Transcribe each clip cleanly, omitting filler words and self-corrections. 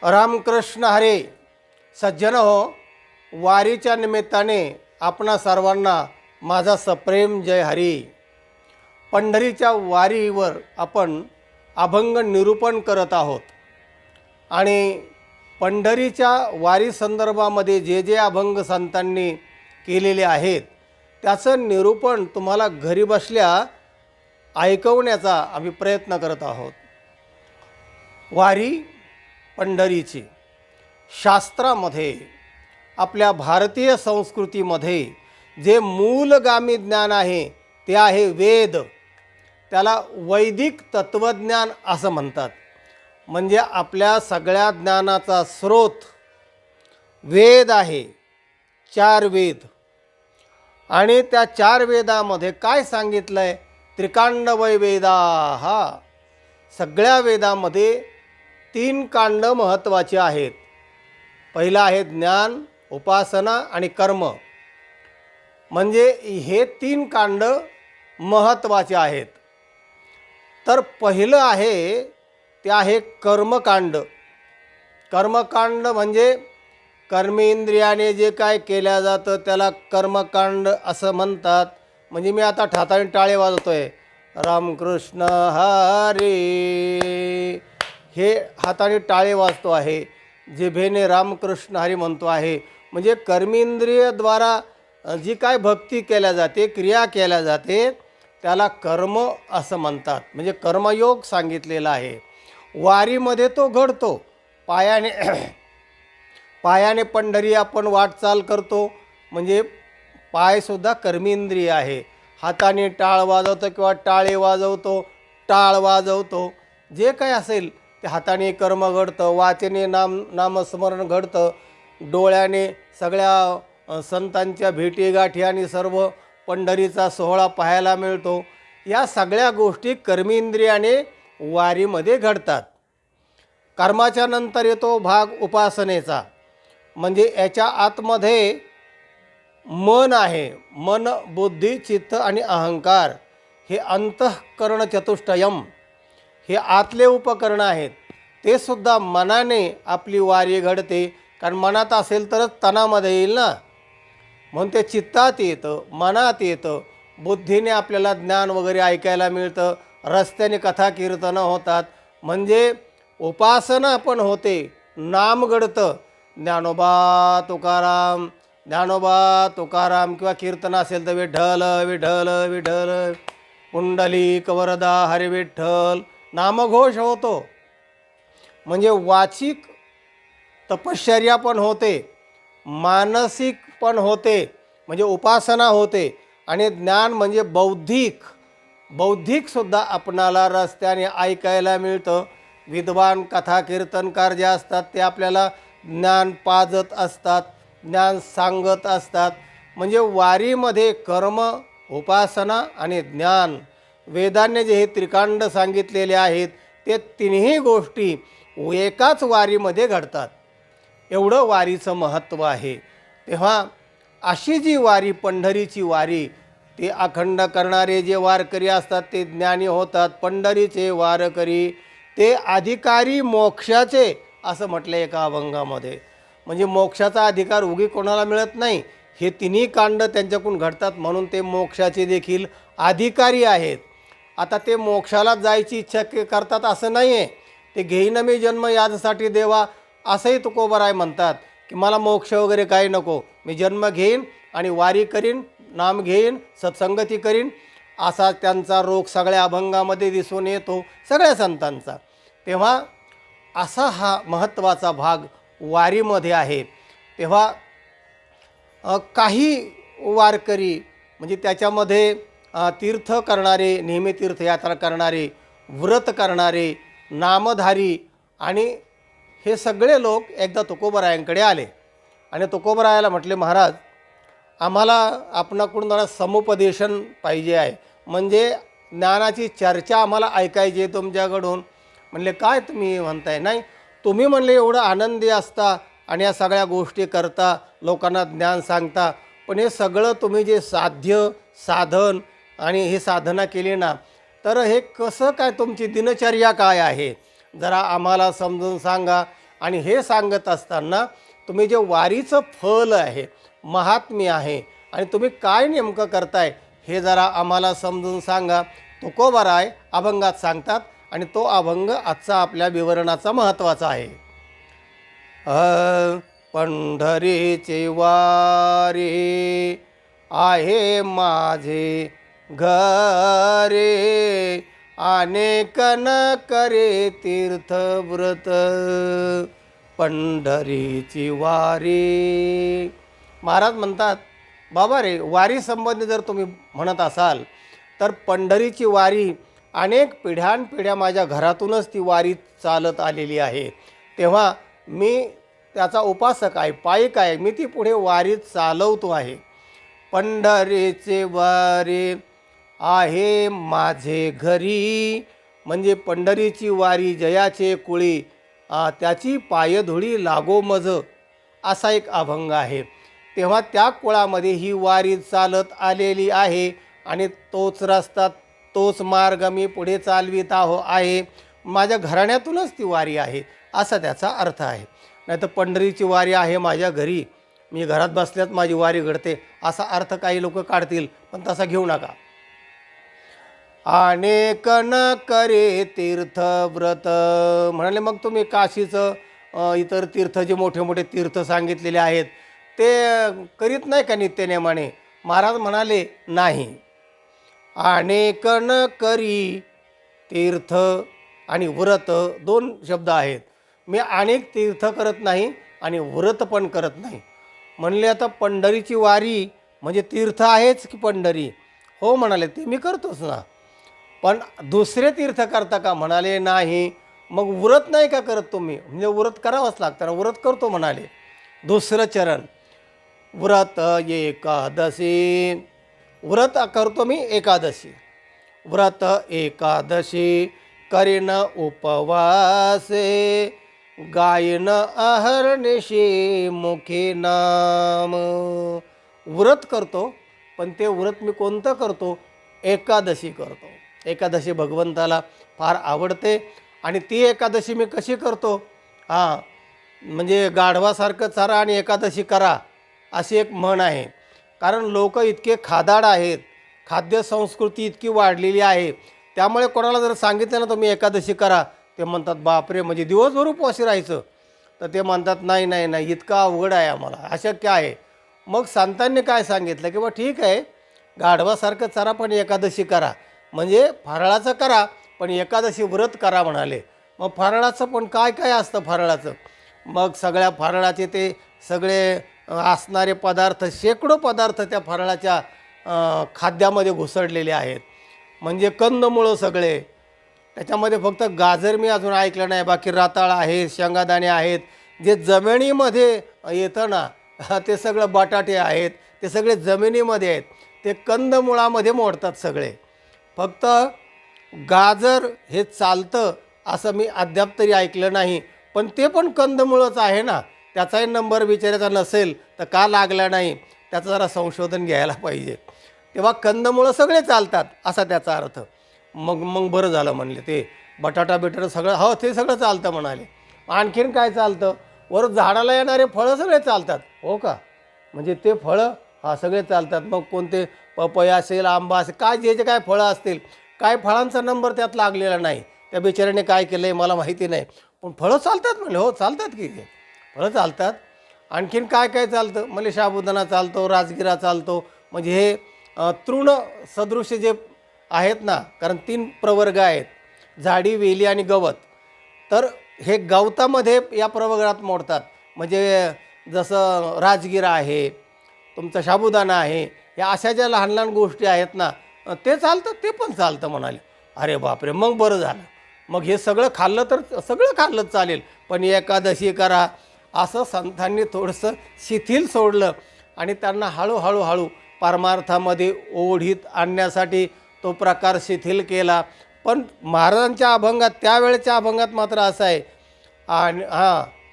रामकृष्ण हरे. सज्जन हो, वारीच्या निमित्ताने आपणा सर्वांना माझा सप्रेम जय हरी. पंढरीच्या वारीवर आपण अभंग निरूपण करत आहोत आणि पंढरीच्या वारी संदर्भामध्ये जे जे अभंग संतांनी केलेले आहेत त्याचं निरूपण तुम्हाला घरी बसल्या ऐकवण्याचा आम्ही प्रयत्न करत आहोत. वारी पंढरीची शास्त्रामध्ये, आपल्या भारतीय संस्कृतीमध्ये जे मूलगामी ज्ञान आहे ते आहे वेद. त्याला वैदिक तत्त्वज्ञान असं म्हणतात. म्हणजे आपल्या सगळ्या ज्ञानाचा स्रोत वेद आहे. 4 वेद. आणि त्या 4 वेदामध्ये काय सांगितलं आहे? त्रिकांड वै वेदाः. सगळ्या वेदामध्ये 3 कांड महत्त्वाचे आहेत. पहिलं आहे ज्ञान, उपासना आणि कर्म. म्हणजे हे 3 कांड महत्त्वाचे आहेत. तर पहिलं आहे ते आहे कर्मकांड. कर्मकांड म्हणजे कर्मेंद्रियाने जे काय केल्या जातं त्याला कर्मकांड असं म्हणतात. म्हणजे मी आता ठाताळी टाळे वाजवतोय, रामकृष्ण हरी, हे हाताने टाळे वाजतो आहे, जिभेने रामकृष्ण हरी म्हणतो आहे. म्हणजे कर्मेंद्रियद्वारा जी काय भक्ती केल्या जाते, क्रिया केल्या जाते त्याला कर्म असं म्हणतात. म्हणजे कर्मयोग सांगितलेला आहे. वारीमध्ये तो घडतो. पायाने पंढरी आपण वाटचाल करतो. म्हणजे पायसुद्धा कर्मेंद्रिय आहे. हाताने टाळ वाजवतो किंवा टाळे वाजवतो, टाळ वाजवतो, जे काय असेल ते हाताने कर्म घडतं. वाचेने नामस्मरण घडतं. डोळ्याने सगळ्या संतांच्या भेटीगाठी आणि सर्व पंढरीचा सोहळा पाहायला मिळतो. या सगळ्या गोष्टी कर्मेंद्रियाने वारीमध्ये घडतात. कर्माच्या नंतर येतो भाग उपासनेचा. म्हणजे याच्या आतमध्ये मन आहे. मन, बुद्धी, चित्त आणि अहंकार हे अंतःकरण चतुष्टयम हे आतले उपकरण आहेत. ते सुद्धा मनाने आपली वारी घडते. कारण मनात असेल तरच तनामध्ये येईल ना. म्हणून ते चित्तात येतं, मनात येतं. बुद्धीने आपल्याला ज्ञान वगैरे ऐकायला मिळतं. रस्त्याने कथा कीर्तनं होतात. म्हणजे उपासना पण होते, नाम घडतं. ज्ञानोबा तुकाराम, ज्ञानोबा तुकाराम, किंवा कीर्तन असेल तर विठ्ठल विठ्ठल विठ्ठल, पुंडलिक वरदा हरी विठ्ठल, नामघोष होतो. म्हणजे वाचिक तपश्चर्या पण होते, मानसिक पण होते. म्हणजे उपासना होते. आणि ज्ञान म्हणजे बौद्धिकसुद्धा आपणाला रस्त्याने ऐकायला मिळतं. विद्वान कथा कीर्तनकार जे असतात ते आपल्याला ज्ञान पाजत असतात, ज्ञान सांगत असतात. म्हणजे वारीमध्ये कर्म, उपासना आणि ज्ञान, वेदांनी जे हे त्रिकांड सांगितलेले आहेत ते तिन्ही गोष्टी एकाच वारीमध्ये घडतात. एवढं वारीचं महत्त्व आहे. तेव्हा अशी जी वारी, पंढरीची वारी, ते अखंड करणारे जे वारकरी असतात ते ज्ञानी होतात. पंढरीचे वारकरी ते अधिकारी मोक्षाचे असं म्हटलं एका अभंगामध्ये. म्हणजे मोक्षाचा अधिकार उगी कोणाला मिळत नाही. हे तिन्ही कांड त्यांच्याकडून घडतात म्हणून ते मोक्षाचे देखील अधिकारी आहेत. आता ते मोक्षाला जायची इच्छा करतात असं नाही आहे. ते घेईन मी जन्म यासाठी देवा असंही तुकोबराय म्हणतात की मला मोक्ष वगैरे काही नको, मी जन्म घेईन आणि वारी करीन, नाम घेईन, सत्संगती करीन, असा त्यांचा रोग सगळ्या अभंगामध्ये दिसून येतो, सगळ्या संतांचा. तेव्हा असा हा महत्त्वाचा भाग वारीमध्ये आहे. तेव्हा काही वारकरी म्हणजे त्याच्यामध्ये तीर्थ करणारे, नेहमी तीर्थयात्रा करणारे, व्रत करणारे, नामधारी, आणि हे सगळे लोक एकदा तुकोबरायांकडे आले आणि तुकोबरायाला म्हटले, महाराज आम्हाला आपणाकडून जरा समुपदेशन पाहिजे आहे. म्हणजे ज्ञानाची चर्चा आम्हाला ऐकायची आहे तुमच्याकडून. म्हणले काय तुम्ही म्हणताय? नाही, तुम्ही म्हणले एवढं आनंदी असता आणि या सगळ्या गोष्टी करता, लोकांना ज्ञान सांगता, पण हे सगळं तुम्ही जे साध्य साधन आणि हे साधना केली ना, तर हे कसं काय, तुमची दिनचर्या काय आहे, जरा आम्हाला समजून सांगा. आणि हे सांगत असताना तुम्ही जे वारीचं फल आहे, महात्म्य आहे आणि तुम्ही काय नेमकं करताय हे जरा आम्हाला समजून सांगा. तुकोबाराय अभंगात सांगतात आणि तो अभंग आजचा आपल्या विवरणाचा महत्त्वाचा आहे. पंढरीची वारी आहे माझे घरे, अनेक न करे तीर्थव्रत. पंढरीची वारी. महाराज म्हणतात, बाबा रे, वारी संबंधी जर तुम्ही म्हणत असाल तर पंढरीची वारी अनेक पिढ्यानपिढ्या माझ्या घरातूनच ती वारी चालत आलेली आहे. तेव्हा मी त्याचा उपासक आहे, पायिक आहे, मी ती पुढे वारी चालवतो आहे. पंढरीचे वारी आहे माझे घरी, म्हणजे पंढरीची वारी जयाचे कुळी, त्याची पायधुळी लागो मज, असा एक अभंग आहे. तेव्हा त्या कुळामध्ये ही वारी चालत आलेली आहे आणि तोच रस्ता, तोच मार्ग मी पुढे चालवित आहे. माझ्या घराण्यातूनच ती वारी आहे, असा त्याचा अर्थ आहे. नाही तर पंढरीची वारी आहे माझ्या घरी, मी घरात बसल्यात माझी वारी घडते, असा अर्थ काही लोक काढतील, पण तसा घेऊ नका. अनेक न करे तीर्थव्रत म्हणाले. मग तुम्ही काशीचं इतर तीर्थ, जे मोठे मोठे तीर्थ सांगितलेले आहेत, ते करीत नाही का नित्यनेमाने? महाराज म्हणाले नाही. अनेक न करी तीर्थ आणि व्रत दोन शब्द आहेत. मी अनेक तीर्थ करत नाही आणि व्रत पण करत नाही. म्हणले आता पंढरीची वारी म्हणजे तीर्थ आहेच की पंढरी? हो म्हणाले, ते मी करतोच ना, पण दुसरे तीर्थ करता का? म्हणाले नाही. मग व्रत नाही का करत तुम्ही? म्हणजे व्रत करावंच लागतं ना. व्रत करतो म्हणाले. दुसरं चरण, व्रत एकादशी. व्रत करतो मी एकादशी. व्रत एकादशी करीन उपवासे, गायन अहर्निशी मुखे नाम. व्रत करतो, पण ते व्रत मी कोणतं करतो? एकादशी करतो. एकादशी भगवंताला फार आवडते आणि ती एकादशी मी कशी करतो? म्हणजे गाढवासारखं चारा आणि एकादशी करा, अशी एक म्हण आहे. कारण लोक इतके खादाड आहेत, खाद्य संस्कृती इतकी वाढलेली आहे, त्यामुळे कोणाला जर सांगितलं ना तुम्ही एकादशी करा, ते म्हणतात बापरे, म्हणजे दिवसभर उपवासी राहायचं? तर ते म्हणतात नाही नाही नाही, इतका अवघड आहे आम्हाला, अशक्य आहे. मग संतांनी काय सांगितलं की बा ठीक आहे, गाढवासारखं चारा पण एकादशी करा, म्हणजे फराळाचं करा पण एकादशी व्रत करा म्हणाले. मग फराळाचं पण काय काय असतं फराळाचं? मग सगळ्या फराळाचे ते सगळे असणारे पदार्थ, शेकडो पदार्थ त्या फराळाच्या खाद्यामध्ये घुसडलेले आहेत. म्हणजे कंदमुळं सगळे, त्याच्यामध्ये फक्त गाजर मी अजून ऐकलं नाही, बाकी राताळ आहे, शेंगादाणे आहेत. जे जमिनीमध्ये येतं ना, ते सगळं बटाटे आहेत, ते सगळे जमिनीमध्ये आहेत, ते कंदमुळामध्ये मोडतात सगळे. फक्त गाजर हे चालतं असं मी अद्याप तरी ऐकलं नाही, पण ते पण कंदमुळंच आहे ना. त्याचाही नंबर विचारायचा नसेल तर का लागला नाही, त्याचं जरा संशोधन घ्यायला पाहिजे. तेव्हा कंदमुळं सगळे चालतात असा त्याचा अर्थ. मग बरं झालं म्हणले, ते बटाटा बिटाटा सगळं, हो ते सगळं चालतं म्हणाले. आणखीन काय चालतं? वर झाडाला येणारे फळं सगळे चालतात. हो का? म्हणजे ते फळं सगळे चालतात. मग कोणते पपया असेल, आंबा असेल, काय जे जे काय फळं असतील, काय फळांचा नंबर त्यात लागलेला नाही. त्या बिचाऱ्याने काय केलं आहे मला माहिती नाही, पण फळं चालतात म्हणले. हो चालतात की, फळं चालतात. आणखीन काय काय चालतं? म्हणजे साबुदाणा चालतो, राजगिरा चालतो. म्हणजे हे तृण सदृश्य जे आहेत ना, कारण 3 प्रवर्ग आहेत, झाडी, वेली आणि गवत. तर हे गवतामध्ये या प्रवर्गात मोडतात. म्हणजे जसं राजगिरा आहे, तुमचा साबुदाणा आहे, या अशा ज्या लहान लहान गोष्टी आहेत ना, ते चालतं, ते पण चालतं म्हणाले. अरे बापरे, मग बरं झालं. मग हे सगळं खाल्लं तर सगळं खाल्लं चालेल, पण एकादशी करा असं संतांनी थोडंसं शिथिल सोडलं आणि त्यांना हळूहळू परमार्थामध्ये ओढीत आणण्यासाठी तो प्रकार शिथिल केला. पण महाराजांच्या अभंगात, त्यावेळेच्या अभंगात मात्र असं आहे, आणि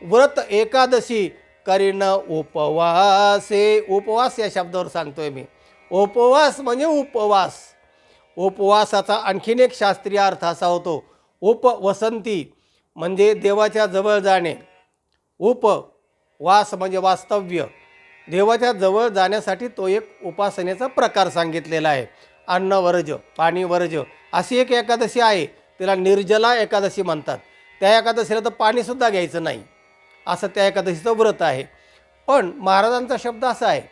व्रत एकादशी करीन उपवासे. उपवास या शब्दावर सांगतोय मी. उपवास म्हणजे उपवास. उपवासाचा आणखीन एक शास्त्रीय अर्थ असा होतो, उपवसंती, म्हणजे देवाच्या जवळ जाणे. उपवास म्हणजे वास्तव्य, देवाच्या जवळ जाण्यासाठी तो एक उपासनेचा प्रकार सांगितलेला आहे. अन्न वर्ज, पाणी वर्ज अशी एक एकादशी आहे, तिला निर्जला एकादशी म्हणतात. त्या एकादशीला तर पाणीसुद्धा घ्यायचं नाही, असं त्या एकादशीचं व्रत आहे. पण महाराजांचा शब्द असा आहे,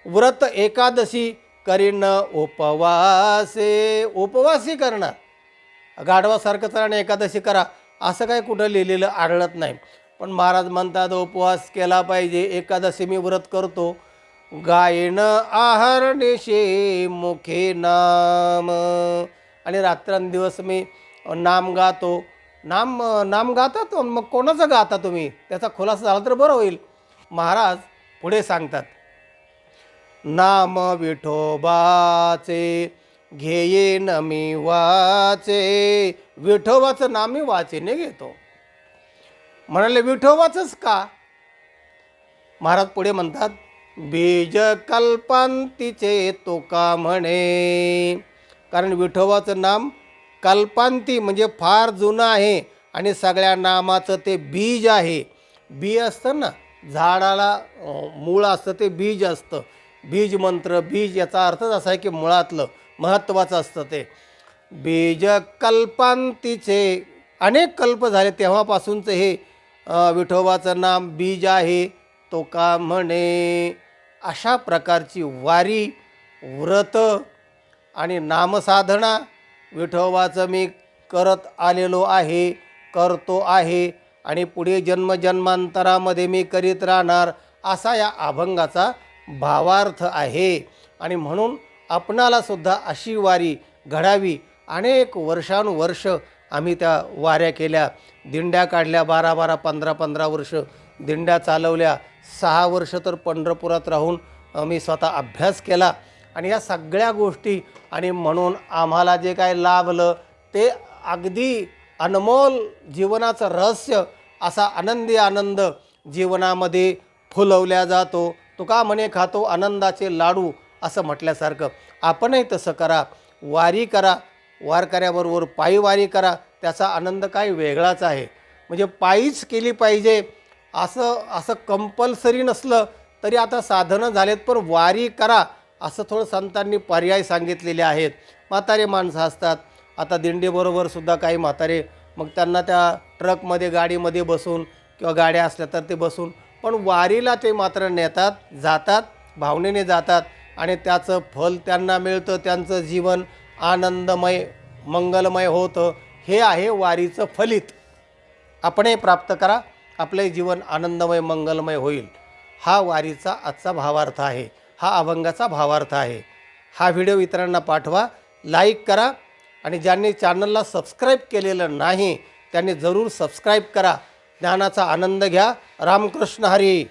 व्रत एकादशी करीन उपवासे. उपवासही करणार, गाढवासारखं चला आणि एकादशी करा असं काही कुठं लिहिलेलं आढळत नाही. पण महाराज म्हणतात उपवास केला पाहिजे. एकादशी मी व्रत करतो, गायन आहार नेशे मुखे नाम, आणि रात्रंदिवस मी नाम गातो. नाम गाता तो, मग कोणाचं गाता तुम्ही, त्याचा खुलासा झाला तर बरं होईल. महाराज पुढे सांगतात, नाम विठोबाचे घेयेन मी वाचे. विठोबाचं नाम मी वाचेने घेतो. म्हणाले विठोबाचंच का? महाराज पुढे म्हणतात, बीज कल्पांतीचे तुका म्हणे. कारण विठोबाचं नाम कल्पांती म्हणजे फार जुनं आहे आणि सगळ्या नामाचं ते बीज आहे. बी असतं ना, झाडाला मूळ असतं ते बीज असतं. बीज मंत्र, बीज याचा अर्थच असा आहे की मुळातलं महत्त्वाचं असतं ते. बीज कल्पांतीचे, अनेक कल्प झाले तेव्हापासूनचं हे विठोबाचं नाम बीज आहे. तो का म्हणे. अशा प्रकारची वारी, व्रत आणि नामसाधना विठोबाचं मी करत आलेलो आहे, करतो आहे आणि पुढे जन्मजन्मांतरामध्ये मी करीत राहणार, असा या अभंगाचा भावार्थ आहे. आणि म्हणून आपणालासुद्धा अशी वारी घडावी. अनेक वर्षानुवर्ष आम्ही त्या वाऱ्या केल्या, दिंड्या काढल्या, 12-12, 15-15 वर्ष दिंड्या चालवल्या. 6 वर्ष तर पंढरपुरात राहून मी स्वतः अभ्यास केला. आणि या सगळ्या गोष्टी, आणि म्हणून आम्हाला जे काय लाभलं ते अगदी अनमोल जीवनाचं रहस्य, असा आनंदी आनंद जीवनामध्ये फुलवल्या जातो. तुका म्हणे खातो आनंदाचे लाडू, असं म्हटल्यासारखं आपणही तसं करा. वारी करा, वारकऱ्याबरोबर पायी वारी करा, त्याचा आनंद काही वेगळाच आहे. म्हणजे पायीच केली पाहिजे असं कंपल्सरी नसलं तरी आता साधनं झालेत, पण वारी करा असं थोडं संतांनी पर्याय सांगितलेले आहेत. म्हातारे माणसं असतात, आता दिंडीबरोबरसुद्धा काही म्हातारे, मग त्यांना त्या ट्रकमध्ये गाडीमध्ये बसून किंवा गाड्या असल्या तर ते बसून, पण वारीला ते मात्र नेतात, जातात, भावनेने जातात आणि त्याचं फल त्यांना मिळतं. त्यांचं जीवन आनंदमय मंगलमय होतं. हे आहे वारीचं फलित. आपणही प्राप्त करा, आपले जीवन आनंदमय मंगलमय होईल. हा वारीचा आजचा भावार्थ आहे, हा अभंगाचा भावार्थ आहे. हा व्हिडिओ इतरांना पाठवा, लाईक करा आणि ज्यांनी चॅनलला सबस्क्राईब केलेलं नाही त्यांनी जरूर सबस्क्राईब करा. ज्ञानाचा आनंद घ्या. रामकृष्ण हरी.